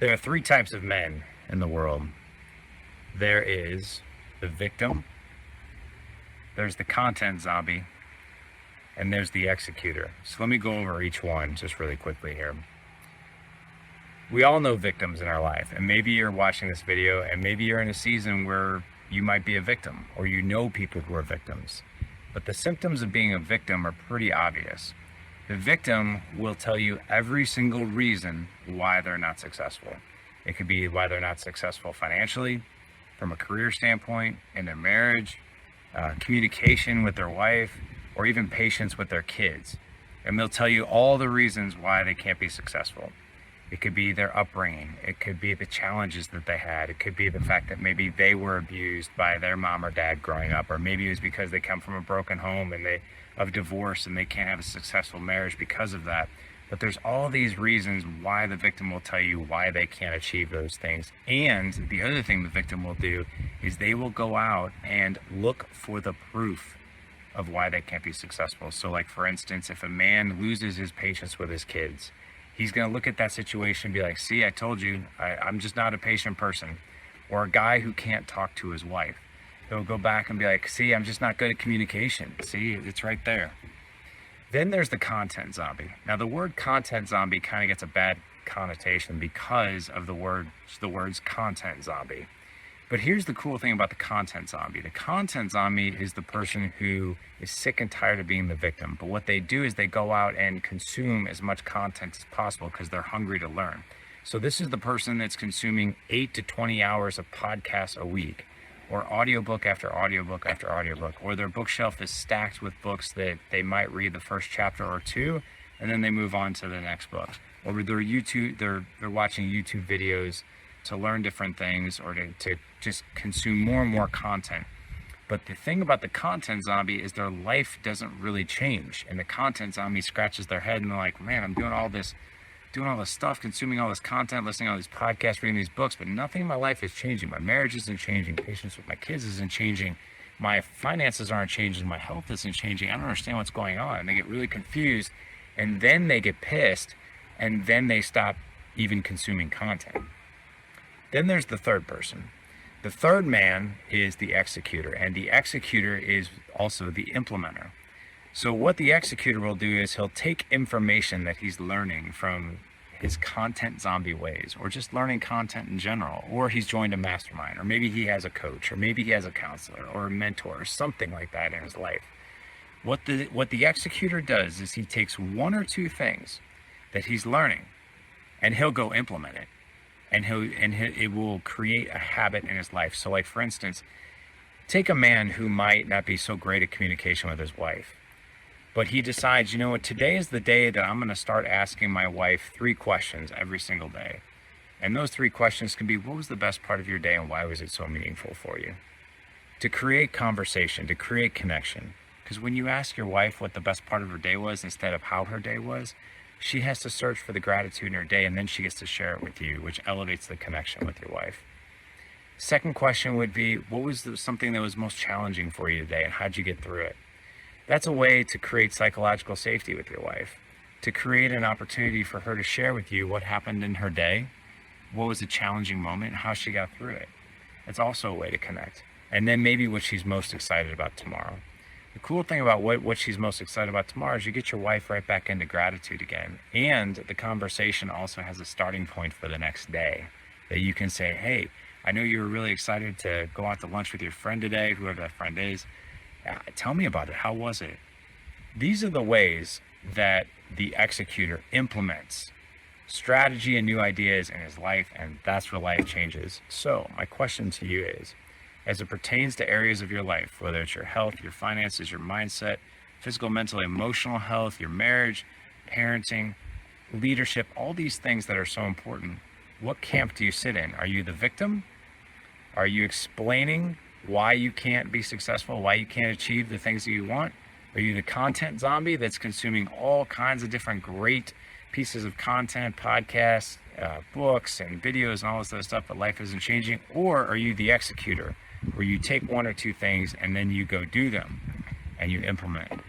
There are three types of men in the world. There is the victim, there's the content zombie, and there's the executor. So let me go over each one just really quickly here. We all know victims in our life, and maybe you're watching this video and maybe you're in a season where you might be a victim, or you know people who are victims. But the symptoms of being a victim are pretty obvious. The victim will tell you every single reason why they're not successful. It could be why they're not successful financially, from a career standpoint, in their marriage, communication with their wife, or even patience with their kids. And they'll tell you all the reasons why they can't be successful. It could be their upbringing. It could be the challenges that they had. It could be the fact that maybe they were abused by their mom or dad growing up, or maybe it was because they come from a broken home and of divorce and they can't have a successful marriage because of that. But there's all these reasons why the victim will tell you why they can't achieve those things. And the other thing the victim will do is they will go out and look for the proof of why they can't be successful. So like, for instance, if a man loses his patience with his kids, he's going to look at that situation and be like, see, I told you, I'm just not a patient person. Or a guy who can't talk to his wife. He'll go back and be like, see, I'm just not good at communication. See, it's right there. Then there's the content zombie. Now, the word content zombie kind of gets a bad connotation because of the words content zombie. But here's the cool thing about the content zombie. The content zombie is the person who is sick and tired of being the victim. But what they do is they go out and consume as much content as possible because they're hungry to learn. So this is the person that's consuming 8 to 20 hours of podcasts a week, or audiobook after audiobook after audiobook, or their bookshelf is stacked with books that they might read the first chapter or two, and then they move on to the next book. Or they're watching YouTube videos to learn different things, or to just consume more and more content. But the thing about the content zombie is their life doesn't really change. And the content zombie scratches their head and they're like, man, I'm doing all this stuff, consuming all this content, listening to all these podcasts, reading these books, but nothing in my life is changing. My marriage isn't changing. Patience with my kids isn't changing. My finances aren't changing. My health isn't changing. I don't understand what's going on. And they get really confused, and then they get pissed, and then they stop even consuming content. Then there's the third person. The third man is the executor, and the executor is also the implementer. So what the executor will do is he'll take information that he's learning from his content zombie ways, or just learning content in general, or he's joined a mastermind, or maybe he has a coach, or maybe he has a counselor or a mentor or something like that in his life. What the executor does is he takes one or two things that he's learning and he'll go implement it. And it will create a habit in his life. So like, for instance, take a man who might not be so great at communication with his wife, but he decides, you know what, today is the day that I'm going to start asking my wife 3 questions every single day. And those 3 questions can be, what was the best part of your day and why was it so meaningful for you? To create conversation, to create connection. Because when you ask your wife what the best part of her day was instead of how her day was, she has to search for the gratitude in her day, and then she gets to share it with you, which elevates the connection with your wife. Second question would be, what was something that was most challenging for you today, and how'd you get through it? That's a way to create psychological safety with your wife, to create an opportunity for her to share with you what happened in her day, what was a challenging moment, and how she got through it. It's also a way to connect. And then maybe what she's most excited about tomorrow. The cool thing about what she's most excited about tomorrow is you get your wife right back into gratitude again. And the conversation also has a starting point for the next day that you can say, hey, I know you were really excited to go out to lunch with your friend today, whoever that friend is. Tell me about it. How was it? These are the ways that the executor implements strategy and new ideas in his life, and that's where life changes. So my question to you is, as it pertains to areas of your life, whether it's your health, your finances, your mindset, physical, mental, emotional health, your marriage, parenting, leadership, all these things that are so important, what camp do you sit in? Are you the victim? Are you explaining why you can't be successful, why you can't achieve the things that you want? Are you the content zombie that's consuming all kinds of different great pieces of content, podcasts, books and videos and all this other stuff, but life isn't changing? Or are you the executor, where you take one or two things and then you go do them and you implement?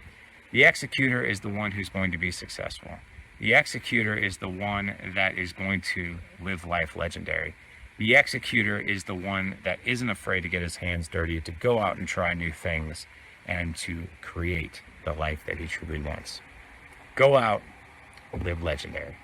The executor is the one who's going to be successful. The executor is the one that is going to live life legendary. The executor is the one that isn't afraid to get his hands dirty, to go out and try new things, and to create the life that he truly wants. Go out, live legendary.